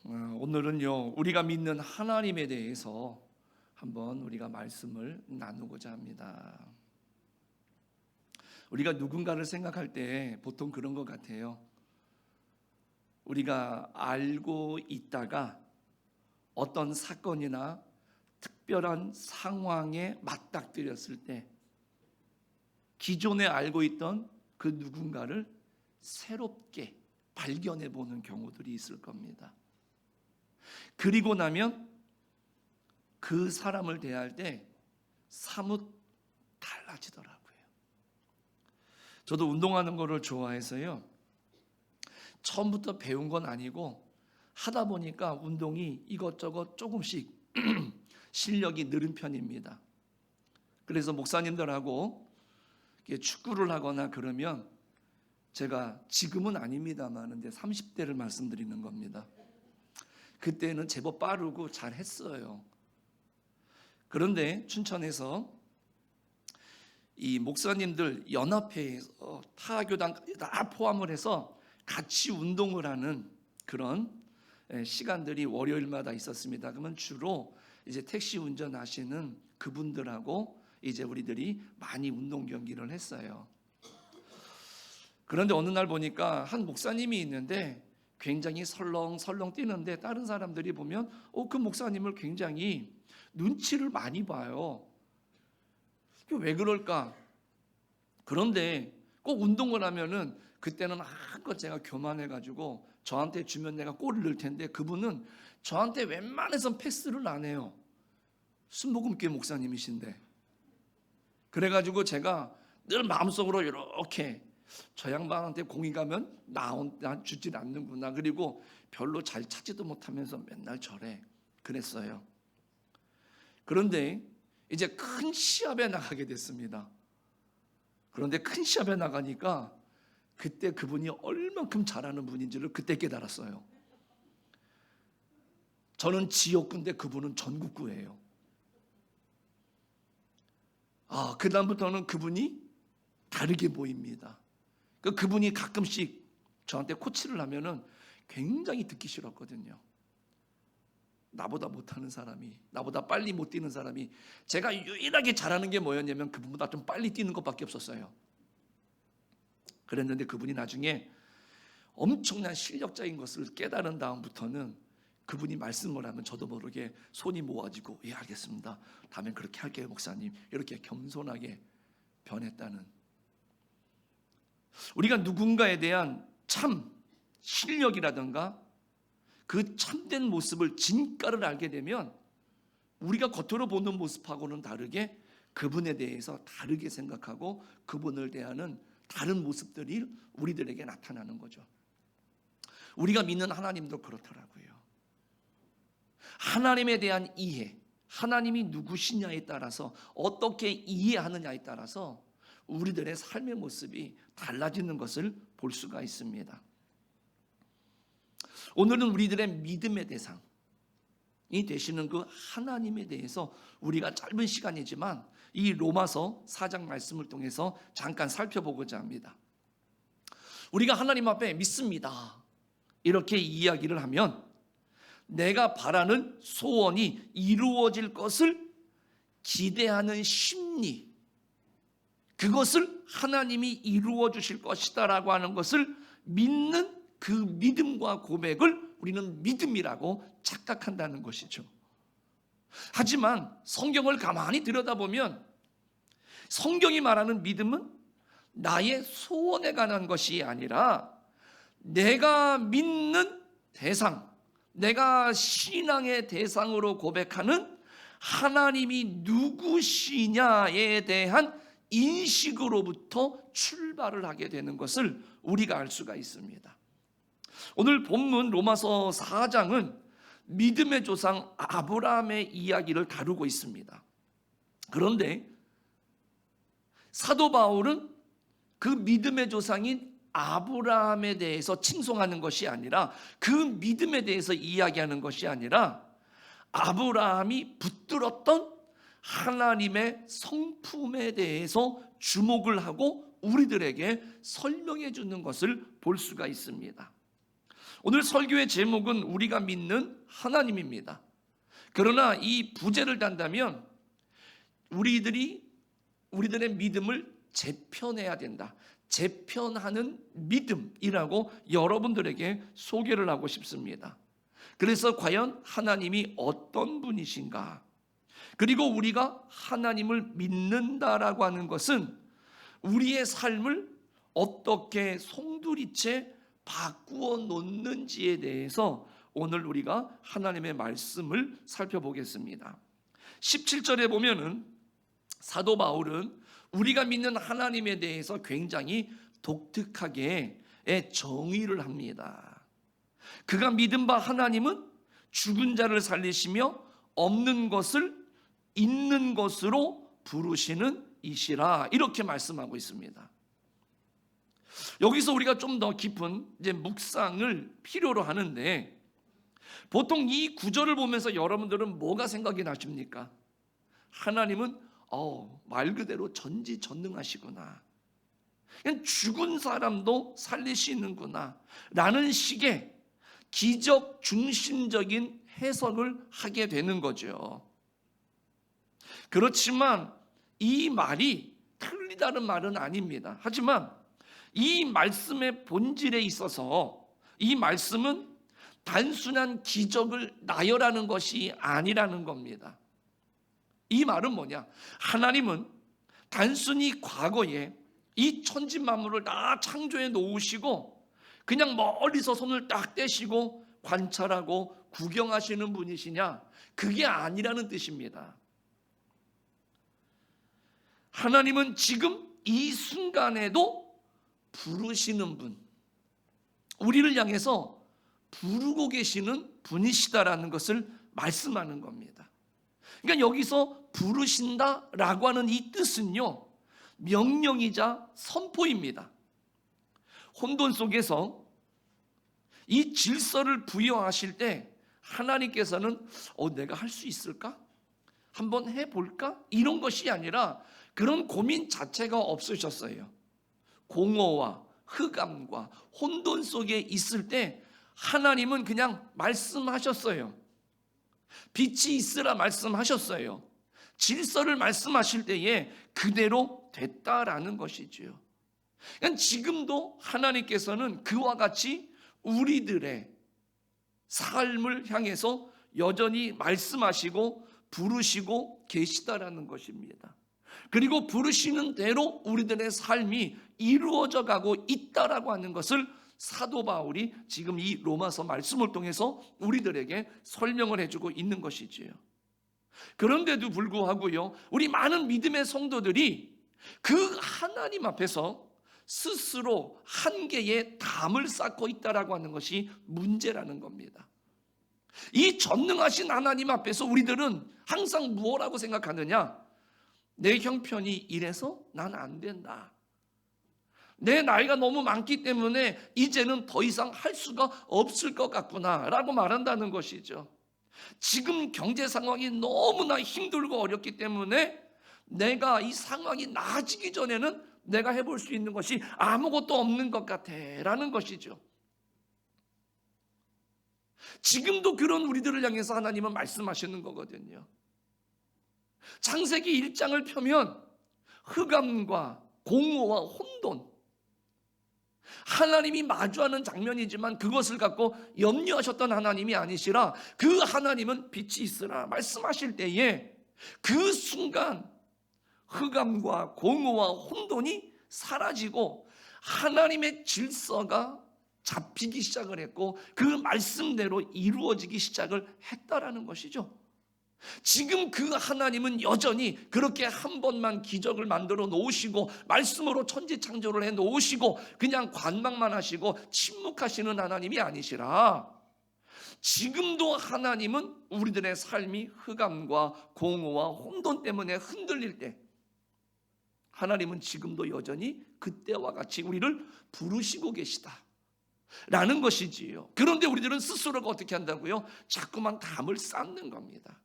오늘은요, 우리가 믿는 하나님에 대해서 한번 우리가 말씀을 나누고자 합니다. 우리가 누군가를 생각할 때 보통 그런 것 같아요. 우리가 알고 있다가 어떤 사건이나 특별한 상황에 맞닥뜨렸을 때 기존에 알고 있던 그 누군가를 새롭게 발견해 보는 경우들이 있을 겁니다. 그리고 나면 그 사람을 대할 때 사뭇 달라지더라고요. 저도 운동하는 거를 좋아해서요, 처음부터 배운 건 아니고 하다 보니까 운동이 이것저것 조금씩 실력이 늘은 편입니다. 그래서 목사님들하고 축구를 하거나 그러면 제가 지금은 아닙니다만 30대를 말씀드리는 겁니다. 그때는 제법 빠르고 잘했어요. 그런데 춘천에서 이 목사님들 연합회에서 타교단까지 다 포함을 해서 같이 운동을 하는 그런 시간들이 월요일마다 있었습니다. 그러면 주로 이제 택시 운전하시는 그분들하고 이제 우리들이 많이 운동 경기를 했어요. 그런데 어느 날 보니까 한 목사님이 있는데 굉장히 설렁설렁 뛰는데 다른 사람들이 보면 그 목사님을 굉장히 눈치를 많이 봐요. 왜 그럴까? 그런데 꼭 운동을 하면은 그때는 한껏 제가 교만해가지고 저한테 주면 내가 골을 넣을 텐데 그분은 저한테 웬만해선 패스를 안 해요. 순복음교회 목사님이신데. 그래가지고 제가 늘 마음속으로 이렇게 저 양반한테 공이 가면 나 주질 않는구나. 그리고 별로 잘 찾지도 못하면서 맨날 저래. 그랬어요. 그런데 이제 큰 시합에 나가게 됐습니다. 그런데 큰 시합에 나가니까 그때 그분이 얼만큼 잘하는 분인지를 그때 깨달았어요. 저는 지역구인데 그분은 전국구예요. 그 다음부터는 그분이 다르게 보입니다. 그분이 가끔씩 저한테 코치를 하면은 굉장히 듣기 싫었거든요. 나보다 못하는 사람이, 나보다 빨리 못 뛰는 사람이, 제가 유일하게 잘하는 게 뭐였냐면 그분보다 좀 빨리 뛰는 것밖에 없었어요. 그랬는데 그분이 나중에 엄청난 실력자인 것을 깨달은 다음부터는 그분이 말씀을 하면 저도 모르게 손이 모아지고, 예, 알겠습니다, 다음엔 그렇게 할게요 목사님, 이렇게 겸손하게 변했다는, 우리가 누군가에 대한 참 실력이라든가 그 참된 모습을, 진가를 알게 되면 우리가 겉으로 보는 모습하고는 다르게 그분에 대해서 다르게 생각하고 그분을 대하는 다른 모습들이 우리들에게 나타나는 거죠. 우리가 믿는 하나님도 그렇더라고요. 하나님에 대한 이해, 하나님이 누구시냐에 따라서, 어떻게 이해하느냐에 따라서 우리들의 삶의 모습이 달라지는 것을 볼 수가 있습니다. 오늘은 우리들의 믿음의 대상이 되시는 그 하나님에 대해서 우리가 짧은 시간이지만 이 로마서 4장 말씀을 통해서 잠깐 살펴보고자 합니다. 우리가 하나님 앞에 믿습니다, 이렇게 이야기를 하면 내가 바라는 소원이 이루어질 것을 기대하는 심리, 그것을 하나님이 이루어 주실 것이다 라고 하는 것을 믿는 그 믿음과 고백을 우리는 믿음이라고 착각한다는 것이죠. 하지만 성경을 가만히 들여다보면 성경이 말하는 믿음은 나의 소원에 관한 것이 아니라 내가 믿는 대상, 내가 신앙의 대상으로 고백하는 하나님이 누구시냐에 대한 인식으로부터 출발을 하게 되는 것을 우리가 알 수가 있습니다. 오늘 본문 로마서 4장은 믿음의 조상 아브라함의 이야기를 다루고 있습니다. 그런데 사도 바울은 그 믿음의 조상인 아브라함에 대해서 칭송하는 것이 아니라, 그 믿음에 대해서 이야기하는 것이 아니라 아브라함이 붙들었던 하나님의 성품에 대해서 주목을 하고 우리들에게 설명해 주는 것을 볼 수가 있습니다. 오늘 설교의 제목은 우리가 믿는 하나님입니다. 그러나 이 부제를 단다면 우리들의 믿음을 재편해야 된다. 재편하는 믿음이라고 여러분들에게 소개를 하고 싶습니다. 그래서 과연 하나님이 어떤 분이신가? 그리고 우리가 하나님을 믿는다라고 하는 것은 우리의 삶을 어떻게 송두리째 바꾸어 놓는지에 대해서 오늘 우리가 하나님의 말씀을 살펴보겠습니다. 17절에 보면은 사도 바울은 우리가 믿는 하나님에 대해서 굉장히 독특하게 정의를 합니다. 그가 믿은 바 하나님은 죽은 자를 살리시며 없는 것을 있는 것으로 부르시는 이시라, 이렇게 말씀하고 있습니다. 여기서 우리가 좀 더 깊은 묵상을 필요로 하는데, 보통 이 구절을 보면서 여러분들은 뭐가 생각이 나십니까? 하나님은 말 그대로 전지전능하시구나, 그냥 죽은 사람도 살리시는구나 라는 식의 기적 중심적인 해석을 하게 되는 거죠. 그렇지만 이 말이 틀리다는 말은 아닙니다. 하지만 이 말씀의 본질에 있어서 이 말씀은 단순한 기적을 나열하는 것이 아니라는 겁니다. 이 말은 뭐냐? 하나님은 단순히 과거에 이 천지 만물을 다 창조해 놓으시고 그냥 멀리서 손을 딱 떼시고 관찰하고 구경하시는 분이시냐? 그게 아니라는 뜻입니다. 하나님은 지금 이 순간에도 부르시는 분, 우리를 향해서 부르고 계시는 분이시다라는 것을 말씀하는 겁니다. 그러니까 여기서 부르신다라고 하는 이 뜻은요, 명령이자 선포입니다. 혼돈 속에서 이 질서를 부여하실 때 하나님께서는 내가 할 수 있을까? 한번 해볼까? 이런 것이 아니라 그런 고민 자체가 없으셨어요. 공허와 흑암과 혼돈 속에 있을 때 하나님은 그냥 말씀하셨어요. 빛이 있으라 말씀하셨어요. 질서를 말씀하실 때에 그대로 됐다라는 것이지요. 그러니까 지금도 하나님께서는 그와 같이 우리들의 삶을 향해서 여전히 말씀하시고 부르시고 계시다라는 것입니다. 그리고 부르시는 대로 우리들의 삶이 이루어져 가고 있다라고 하는 것을 사도 바울이 지금 이 로마서 말씀을 통해서 우리들에게 설명을 해주고 있는 것이지요. 그런데도 불구하고요, 우리 많은 믿음의 성도들이 그 하나님 앞에서 스스로 한계의 담을 쌓고 있다라고 하는 것이 문제라는 겁니다. 이 전능하신 하나님 앞에서 우리들은 항상 무엇라고 생각하느냐? 내 형편이 이래서 난 안 된다. 내 나이가 너무 많기 때문에 이제는 더 이상 할 수가 없을 것 같구나 라고 말한다는 것이죠. 지금 경제 상황이 너무나 힘들고 어렵기 때문에 내가 이 상황이 나아지기 전에는 내가 해볼 수 있는 것이 아무것도 없는 것 같아 라는 것이죠. 지금도 그런 우리들을 향해서 하나님은 말씀하시는 거거든요. 창세기 1장을 펴면 흑암과 공허와 혼돈, 하나님이 마주하는 장면이지만 그것을 갖고 염려하셨던 하나님이 아니시라 그 하나님은 빛이 있으라 말씀하실 때에 그 순간 흑암과 공허와 혼돈이 사라지고 하나님의 질서가 잡히기 시작을 했고 그 말씀대로 이루어지기 시작을 했다라는 것이죠. 지금 그 하나님은 여전히 그렇게 한 번만 기적을 만들어 놓으시고 말씀으로 천지창조를 해 놓으시고 그냥 관망만 하시고 침묵하시는 하나님이 아니시라 지금도 하나님은 우리들의 삶이 흑암과 공허와 혼돈 때문에 흔들릴 때 하나님은 지금도 여전히 그때와 같이 우리를 부르시고 계시다 라는 것이지요. 그런데 우리들은 스스로가 어떻게 한다고요? 자꾸만 담을 쌓는 겁니다.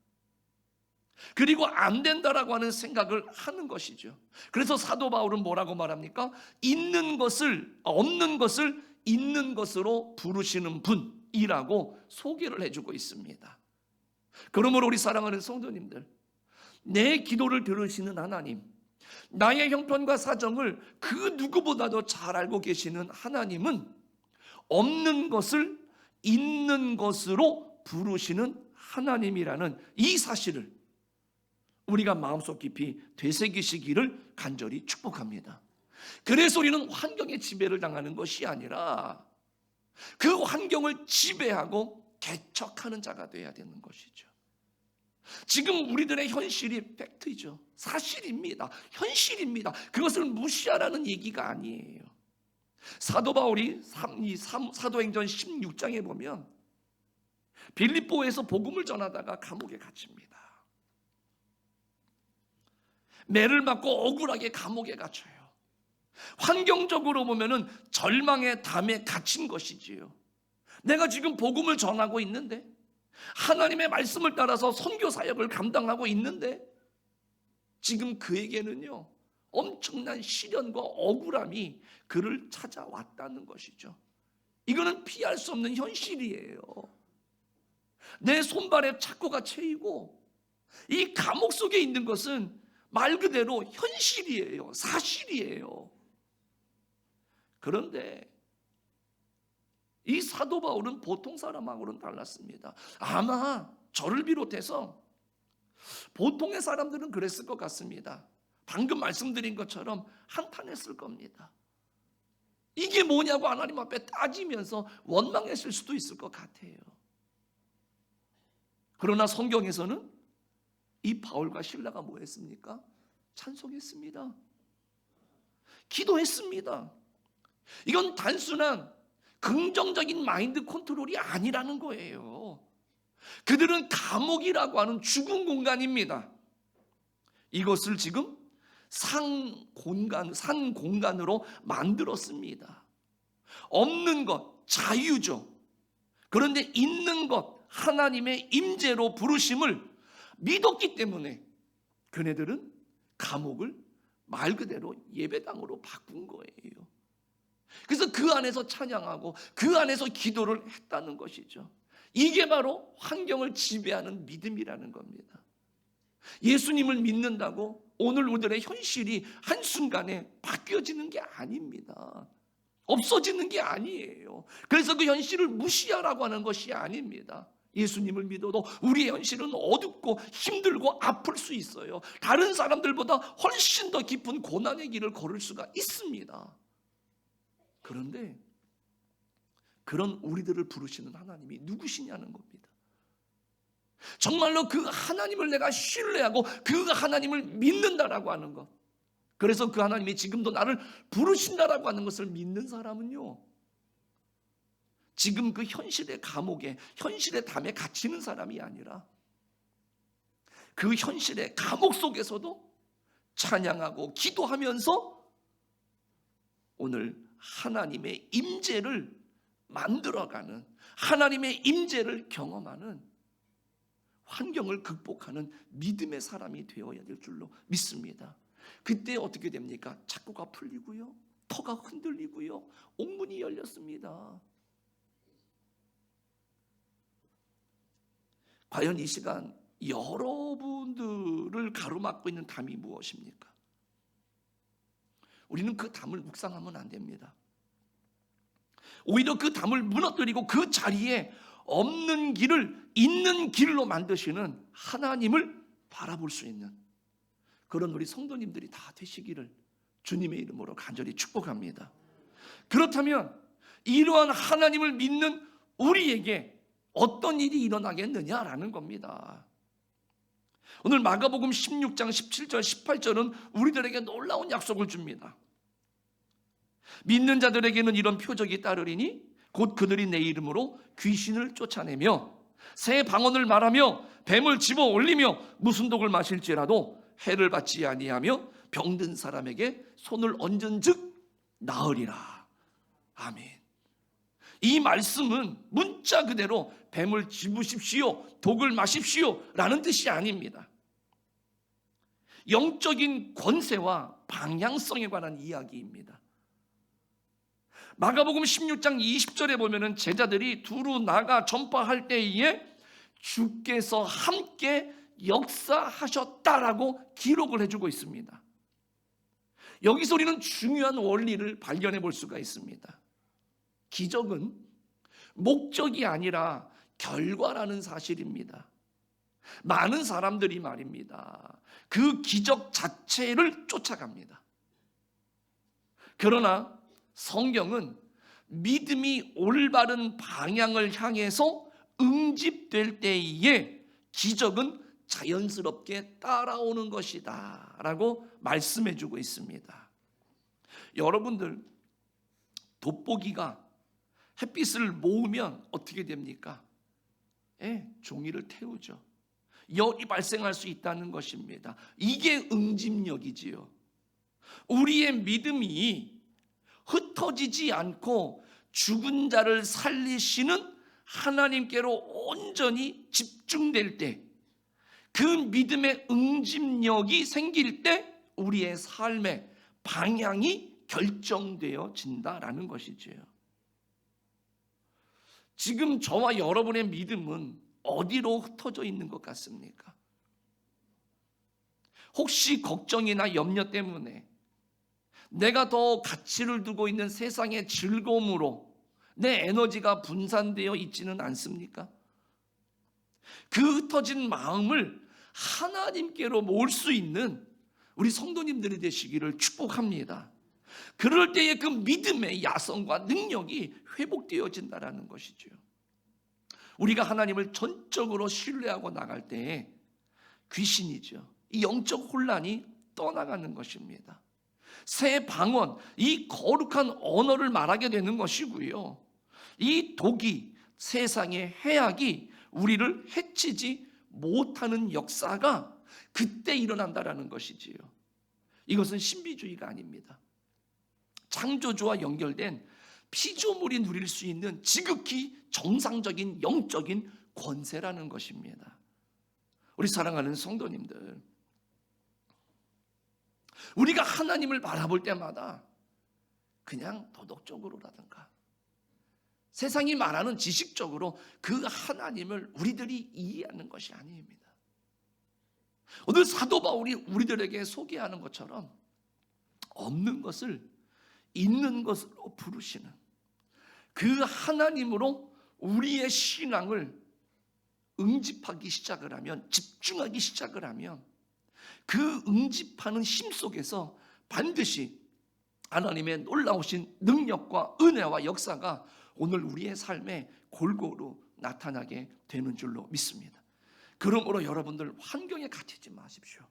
그리고 안 된다라고 하는 생각을 하는 것이죠. 그래서 사도 바울은 뭐라고 말합니까? 없는 것을 있는 것으로 부르시는 분이라고 소개를 해주고 있습니다. 그러므로 우리 사랑하는 성도님들, 내 기도를 들으시는 하나님, 나의 형편과 사정을 그 누구보다도 잘 알고 계시는 하나님은 없는 것을 있는 것으로 부르시는 하나님이라는 이 사실을 우리가 마음속 깊이 되새기시기를 간절히 축복합니다. 그래서 우리는 환경의 지배를 당하는 것이 아니라 그 환경을 지배하고 개척하는 자가 되어야 되는 것이죠. 지금 우리들의 현실이 팩트이죠. 사실입니다. 현실입니다. 그것을 무시하라는 얘기가 아니에요. 사도 바울이 사도행전 16장에 보면 빌립보에서 복음을 전하다가 감옥에 갇힙니다. 매를 맞고 억울하게 감옥에 갇혀요. 환경적으로 보면은 절망의 담에 갇힌 것이지요. 내가 지금 복음을 전하고 있는데, 하나님의 말씀을 따라서 선교 사역을 감당하고 있는데, 지금 그에게는요 엄청난 시련과 억울함이 그를 찾아왔다는 것이죠. 이거는 피할 수 없는 현실이에요. 내 손발에 착고가 채이고 이 감옥 속에 있는 것은 말 그대로 현실이에요. 사실이에요. 그런데 이 사도 바울은 보통 사람하고는 달랐습니다. 아마 저를 비롯해서 보통의 사람들은 그랬을 것 같습니다. 방금 말씀드린 것처럼 한탄했을 겁니다. 이게 뭐냐고 하나님 앞에 따지면서 원망했을 수도 있을 것 같아요. 그러나 성경에서는 이 바울과 실라가 뭐 했습니까? 찬송했습니다. 기도했습니다. 이건 단순한 긍정적인 마인드 컨트롤이 아니라는 거예요. 그들은 감옥이라고 하는 죽은 공간입니다. 이것을 지금 산 공간으로 만들었습니다. 없는 것, 자유죠. 그런데 있는 것, 하나님의 임재로 부르심을 믿었기 때문에 그네들은 감옥을 말 그대로 예배당으로 바꾼 거예요. 그래서 그 안에서 찬양하고 그 안에서 기도를 했다는 것이죠. 이게 바로 환경을 지배하는 믿음이라는 겁니다. 예수님을 믿는다고 오늘 우리들의 현실이 한순간에 바뀌어지는 게 아닙니다. 없어지는 게 아니에요. 그래서 그 현실을 무시하라고 하는 것이 아닙니다. 예수님을 믿어도 우리의 현실은 어둡고 힘들고 아플 수 있어요. 다른 사람들보다 훨씬 더 깊은 고난의 길을 걸을 수가 있습니다. 그런데 그런 우리들을 부르시는 하나님이 누구시냐는 겁니다. 정말로 그 하나님을 내가 신뢰하고 그 하나님을 믿는다라고 하는 것, 그래서 그 하나님이 지금도 나를 부르신다라고 하는 것을 믿는 사람은요, 지금 그 현실의 감옥에, 현실의 담에 갇히는 사람이 아니라 그 현실의 감옥 속에서도 찬양하고 기도하면서 오늘 하나님의 임재를 만들어가는, 하나님의 임재를 경험하는, 환경을 극복하는 믿음의 사람이 되어야 될 줄로 믿습니다. 그때 어떻게 됩니까? 착고가 풀리고요, 터가 흔들리고요, 옥문이 열렸습니다. 과연 이 시간 여러분들을 가로막고 있는 담이 무엇입니까? 우리는 그 담을 묵상하면 안 됩니다. 오히려 그 담을 무너뜨리고 그 자리에 없는 길을 있는 길로 만드시는 하나님을 바라볼 수 있는 그런 우리 성도님들이 다 되시기를 주님의 이름으로 간절히 축복합니다. 그렇다면 이러한 하나님을 믿는 우리에게 어떤 일이 일어나겠느냐라는 겁니다. 오늘 마가복음 16장 17절 18절은 우리들에게 놀라운 약속을 줍니다. 믿는 자들에게는 이런 표적이 따르리니 곧 그들이 내 이름으로 귀신을 쫓아내며 새 방언을 말하며 뱀을 집어 올리며 무슨 독을 마실지라도 해를 받지 아니하며 병든 사람에게 손을 얹은즉 나으리라. 아멘. 이 말씀은 문자 그대로 뱀을 집으십시오, 독을 마십시오 라는 뜻이 아닙니다. 영적인 권세와 방향성에 관한 이야기입니다. 마가복음 16장 20절에 보면은 제자들이 두루 나가 전파할 때에 주께서 함께 역사하셨다라고 기록을 해주고 있습니다. 여기서 우리는 중요한 원리를 발견해 볼 수가 있습니다. 기적은 목적이 아니라 결과라는 사실입니다. 많은 사람들이 말입니다, 그 기적 자체를 쫓아갑니다. 그러나 성경은 믿음이 올바른 방향을 향해서 응집될 때에 기적은 자연스럽게 따라오는 것이다 라고 말씀해 주고 있습니다. 여러분들, 돋보기가 햇빛을 모으면 어떻게 됩니까? 종이를 태우죠. 열이 발생할 수 있다는 것입니다. 이게 응집력이지요. 우리의 믿음이 흩어지지 않고 죽은 자를 살리시는 하나님께로 온전히 집중될 때, 그 믿음의 응집력이 생길 때 우리의 삶의 방향이 결정되어진다라는 것이지요. 지금 저와 여러분의 믿음은 어디로 흩어져 있는 것 같습니까? 혹시 걱정이나 염려 때문에 내가 더 가치를 두고 있는 세상의 즐거움으로 내 에너지가 분산되어 있지는 않습니까? 그 흩어진 마음을 하나님께로 모을 수 있는 우리 성도님들이 되시기를 축복합니다. 그럴 때에 그 믿음의 야성과 능력이 회복되어진다는 것이죠. 우리가 하나님을 전적으로 신뢰하고 나갈 때에 귀신이죠, 이 영적 혼란이 떠나가는 것입니다. 새 방언, 이 거룩한 언어를 말하게 되는 것이고요, 이 독이, 세상의 해악이 우리를 해치지 못하는 역사가 그때 일어난다라는 것이지요. 이것은 신비주의가 아닙니다. 창조주와 연결된 피조물이 누릴 수 있는 지극히 정상적인 영적인 권세라는 것입니다. 우리 사랑하는 성도님들, 우리가 하나님을 바라볼 때마다 그냥 도덕적으로라든가 세상이 말하는 지식적으로 그 하나님을 우리들이 이해하는 것이 아닙니다. 오늘 사도 바울이 우리들에게 소개하는 것처럼 없는 것을 있는 것으로 부르시는 그 하나님으로 우리의 신앙을 응집하기 시작을 하면, 집중하기 시작을 하면 그 응집하는 힘 속에서 반드시 하나님의 놀라우신 능력과 은혜와 역사가 오늘 우리의 삶에 골고루 나타나게 되는 줄로 믿습니다. 그러므로 여러분들 환경에 갇히지 마십시오.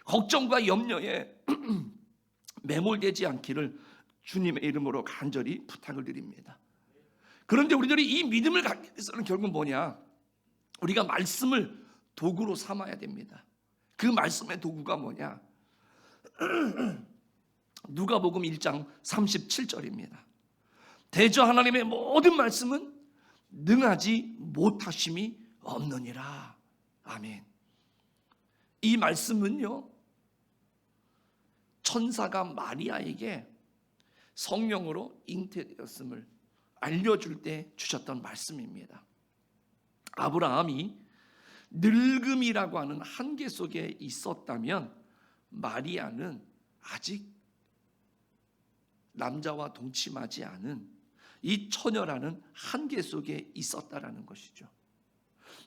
걱정과 염려에 매몰되지 않기를 주님의 이름으로 간절히 부탁을 드립니다. 그런데 우리들이 이 믿음을 갖기 위해서는 결국 뭐냐? 우리가 말씀을 도구로 삼아야 됩니다. 그 말씀의 도구가 뭐냐? 누가복음 1장 37절입니다. 대저 하나님의 모든 말씀은 능하지 못하심이 없느니라. 아멘. 이 말씀은요, 천사가 마리아에게 성령으로 잉태되었음을 알려줄 때 주셨던 말씀입니다. 아브라함이 늙음이라고 하는 한계 속에 있었다면 마리아는 아직 남자와 동침하지 않은 이 처녀라는 한계 속에 있었다라는 것이죠.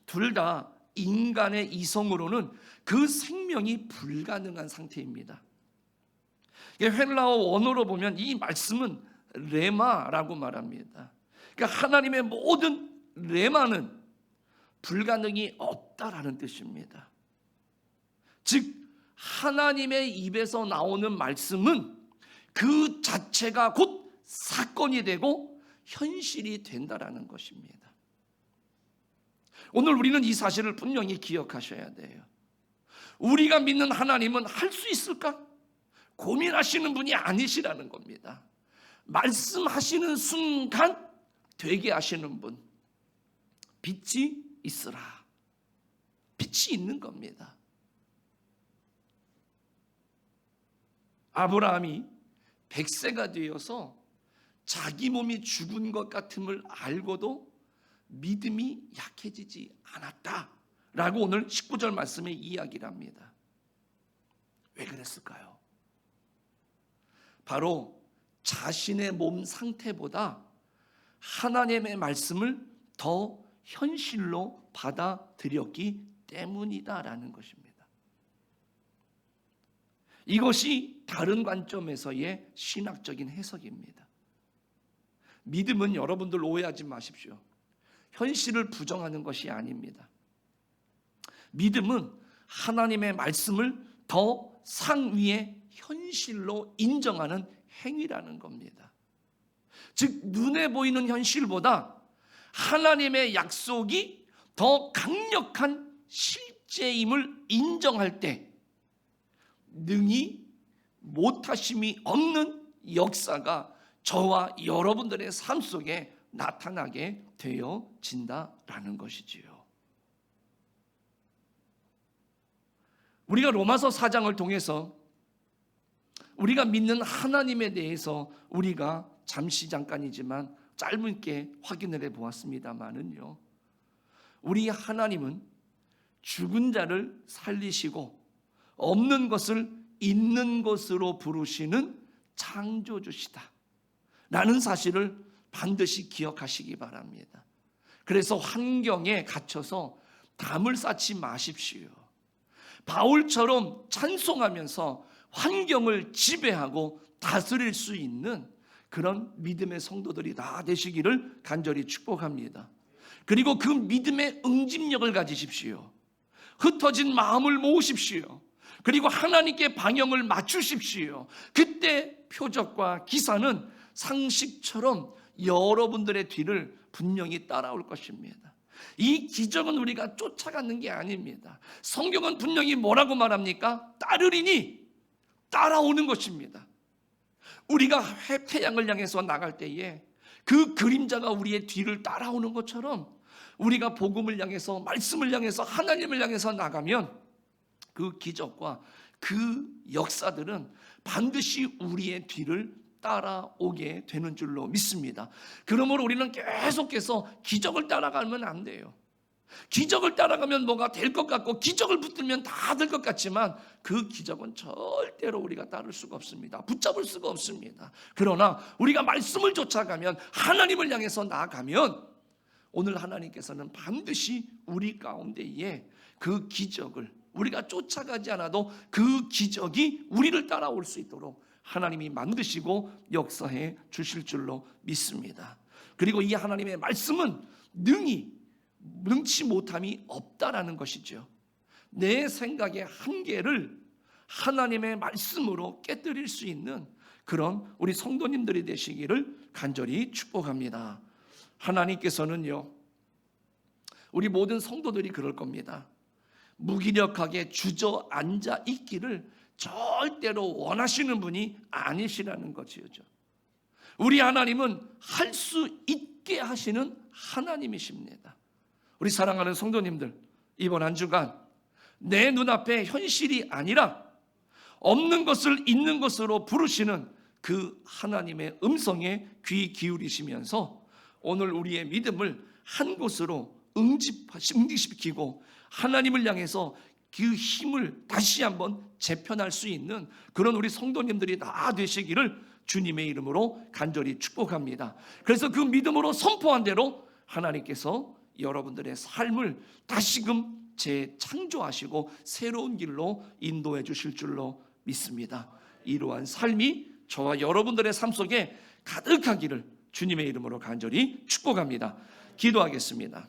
둘 다 인간의 이성으로는 그 생명이 불가능한 상태입니다. 헬라어 원어로 보면 이 말씀은 레마라고 말합니다. 그러니까 하나님의 모든 레마는 불가능이 없다라는 뜻입니다. 즉 하나님의 입에서 나오는 말씀은 그 자체가 곧 사건이 되고 현실이 된다라는 것입니다. 오늘 우리는 이 사실을 분명히 기억하셔야 돼요. 우리가 믿는 하나님은 할 수 있을까? 고민하시는 분이 아니시라는 겁니다. 말씀하시는 순간 되게 하시는 분. 빛이 있으라. 빛이 있는 겁니다. 아브라함이 100세가 되어서 자기 몸이 죽은 것 같음을 알고도 믿음이 약해지지 않았다라고 오늘 19절 말씀에 이야기를 합니다. 왜 그랬을까요? 바로 자신의 몸 상태보다 하나님의 말씀을 더 현실로 받아들였기 때문이다라는 것입니다. 이것이 다른 관점에서의 신학적인 해석입니다. 믿음은 여러분들 오해하지 마십시오. 현실을 부정하는 것이 아닙니다. 믿음은 하나님의 말씀을 더 상위의 현실로 인정하는 행위라는 겁니다. 즉 눈에 보이는 현실보다 하나님의 약속이 더 강력한 실제임을 인정할 때 능히 못하심이 없는 역사가 저와 여러분들의 삶 속에 나타나게 되어진다라는 것이지요. 우리가 로마서 4장을 통해서 우리가 믿는 하나님에 대해서 우리가 잠시 잠깐이지만 짧게 확인을 해보았습니다마는요, 우리 하나님은 죽은 자를 살리시고 없는 것을 있는 것으로 부르시는 창조주시다 라는 사실을 반드시 기억하시기 바랍니다. 그래서 환경에 갇혀서 담을 쌓지 마십시오. 바울처럼 찬송하면서 환경을 지배하고 다스릴 수 있는 그런 믿음의 성도들이 다 되시기를 간절히 축복합니다. 그리고 그 믿음의 응집력을 가지십시오. 흩어진 마음을 모으십시오. 그리고 하나님께 방향을 맞추십시오. 그때 표적과 기사는 상식처럼 여러분들의 뒤를 분명히 따라올 것입니다. 이 기적은 우리가 쫓아가는 게 아닙니다. 성경은 분명히 뭐라고 말합니까? 따르리니 따라오는 것입니다. 우리가 태양을 향해서 나갈 때에 그 그림자가 우리의 뒤를 따라오는 것처럼 우리가 복음을 향해서, 말씀을 향해서, 하나님을 향해서 나가면 그 기적과 그 역사들은 반드시 우리의 뒤를 따라오게 되는 줄로 믿습니다. 그러므로 우리는 계속해서 기적을 따라가면 안 돼요. 기적을 따라가면 뭐가 될 것 같고 기적을 붙들면 다 될 것 같지만 그 기적은 절대로 우리가 따를 수가 없습니다. 붙잡을 수가 없습니다. 그러나 우리가 말씀을 쫓아가면, 하나님을 향해서 나아가면 오늘 하나님께서는 반드시 우리 가운데에 그 기적을, 우리가 쫓아가지 않아도 그 기적이 우리를 따라올 수 있도록 하나님이 만드시고 역사해 주실 줄로 믿습니다. 그리고 이 하나님의 말씀은 능치 못함이 없다라는 것이죠. 내 생각의 한계를 하나님의 말씀으로 깨뜨릴 수 있는 그런 우리 성도님들이 되시기를 간절히 축복합니다. 하나님께서는요, 우리 모든 성도들이 그럴 겁니다. 무기력하게 주저앉아 있기를 절대로 원하시는 분이 아니시라는 것이죠. 우리 하나님은 할 수 있게 하시는 하나님이십니다. 우리 사랑하는 성도님들, 이번 한 주간 내 눈앞에 현실이 아니라 없는 것을 있는 것으로 부르시는 그 하나님의 음성에 귀 기울이시면서 오늘 우리의 믿음을 한 곳으로 응집시키고 하나님을 향해서 그 힘을 다시 한번 재편할 수 있는 그런 우리 성도님들이 다 되시기를 주님의 이름으로 간절히 축복합니다. 그래서 그 믿음으로 선포한 대로 하나님께서 여러분들의 삶을 다시금 재창조하시고 새로운 길로 인도해 주실 줄로 믿습니다. 이러한 삶이 저와 여러분들의 삶 속에 가득하기를 주님의 이름으로 간절히 축복합니다. 기도하겠습니다.